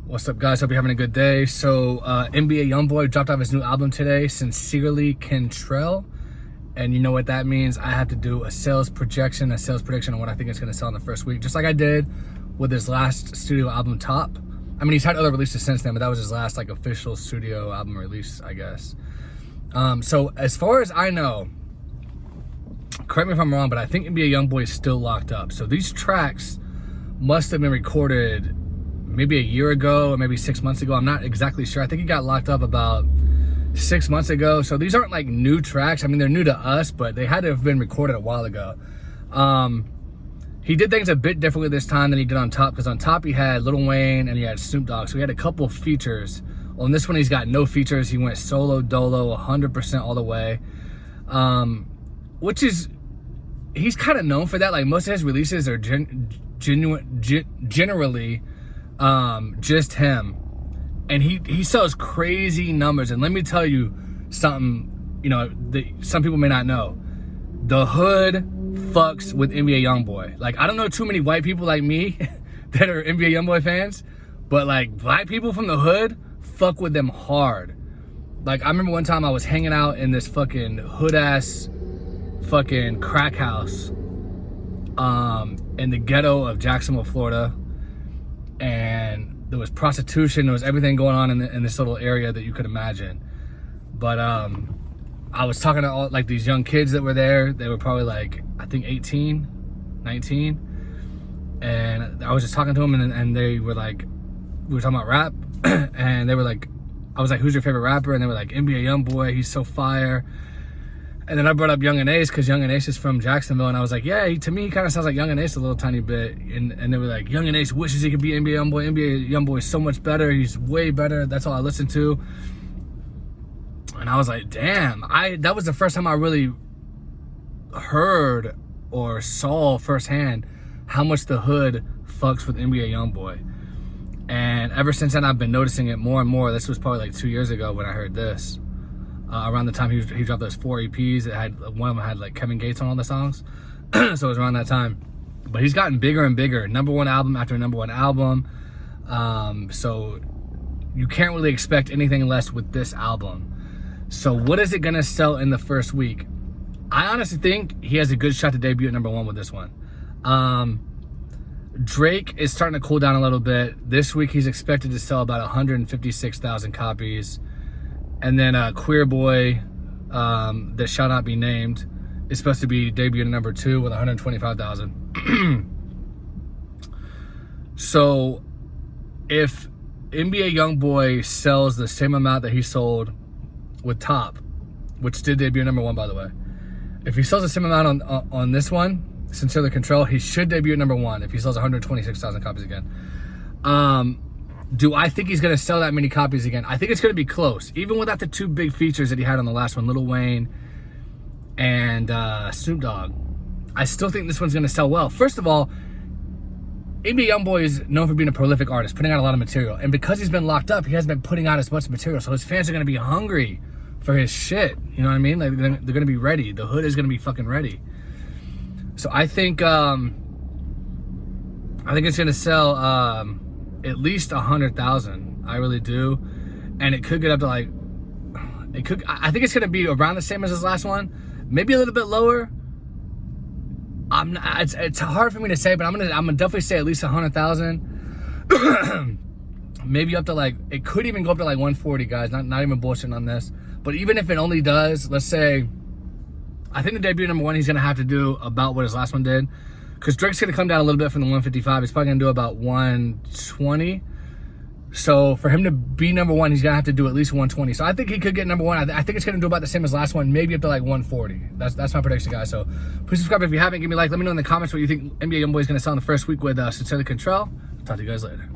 What's up, guys? Hope you're having a good day. So NBA YoungBoy dropped off his new album today, Sincerely Kentrell. And you know what that means. I have to do a sales prediction on what I think it's going to sell in the first week, just like I did with his last studio album, Top. I mean, he's had other releases since then, but that was his last like official studio album release, I guess. So as far as I know, correct me if I'm wrong, but I think NBA YoungBoy is still locked up. So these tracks must have been recorded maybe a year ago or maybe 6 months ago. I'm not exactly sure. I think he got locked up about 6 months ago. So these aren't like new tracks. I mean, they're new to us, but they had to have been recorded a while ago. He did things a bit differently this time than he did on Top, because on Top he had Lil Wayne and he had Snoop Dogg. So he had a couple features. On this one, he's got no features. He went solo dolo 100% all the way, which is, he's kind of known for that. Like most of his releases are generally just him, and he sells crazy numbers. And let me tell you something, you know, that some people may not know. The hood fucks with NBA YoungBoy. Like, I don't know too many white people like me that are NBA YoungBoy fans, but like black people from the hood fuck with them hard. Like, I remember one time I was hanging out in this fucking hood ass fucking crack house in the ghetto of Jacksonville, Florida, and there was prostitution, there was everything going on in this little area that you could imagine. But I was talking to all like these young kids that were there. They were probably like, I think 18, 19, and I was just talking to them, and they were like, we were talking about rap, and they were like, I was like, who's your favorite rapper? And they were like, NBA YoungBoy, he's so fire. And then I brought up Young and Ace, because Young and Ace is from Jacksonville, and I was like, yeah, to me, he kind of sounds like Young and Ace a little tiny bit. And they were like, Young and Ace wishes he could be NBA YoungBoy. NBA YoungBoy is so much better. He's way better. That's all I listened to. And I was like, damn, that was the first time I really heard or saw firsthand how much the hood fucks with NBA YoungBoy. And ever since then, I've been noticing it more and more. This was probably like 2 years ago when I heard this. Around the time he dropped those 4 EPs, that had one of them had like Kevin Gates on all the songs. So it was around that time. But he's gotten bigger and bigger, #1 album after #1 album. So you can't really expect anything less with this album. So what is it gonna sell in the first week? I honestly think he has a good shot to debut at #1 with this one. Drake is starting to cool down a little bit. This week he's expected to sell about 156,000 copies. And then Queer Boy, that shall not be named, is supposed to be debuting at #2 with 125,000. So if NBA YoungBoy sells the same amount that he sold with Top, which did debut at #1, by the way, if he sells the same amount on this one, Sincerely Kentrell, he should debut at #1 if he sells 126,000 copies again. Do I think he's going to sell that many copies again? I think it's going to be close. Even without the 2 big features that he had on the last one, Lil Wayne and Snoop Dogg, I still think this one's going to sell well. First of all, NBA YoungBoy is known for being a prolific artist, putting out a lot of material. And because he's been locked up, he hasn't been putting out as much material. So his fans are going to be hungry for his shit. You know what I mean? Like, they're going to be ready. The hood is going to be fucking ready. So I think it's going to sell at least 100,000. I really do. And it could get up to like, I think it's going to be around the same as his last one, maybe a little bit lower. It's hard for me to say, but I'm gonna definitely say at least 100,000. Maybe up to like, it could even go up to like 140, guys. Not even bullshitting on this. But even if it only does, let's say, I think the debut #1 he's gonna have to do about what his last one did, because Drake's gonna come down a little bit from the 155. He's probably gonna do about 120. So for him to be #1, he's gonna have to do at least 120. So I think he could get #1. I think it's gonna do about the same as last one, maybe up to like 140. That's my prediction, guys. So please subscribe if you haven't. Give me a like. Let me know in the comments what you think NBA YoungBoy is gonna sell in the first week with Sincerely Kentrell. Talk to you guys later.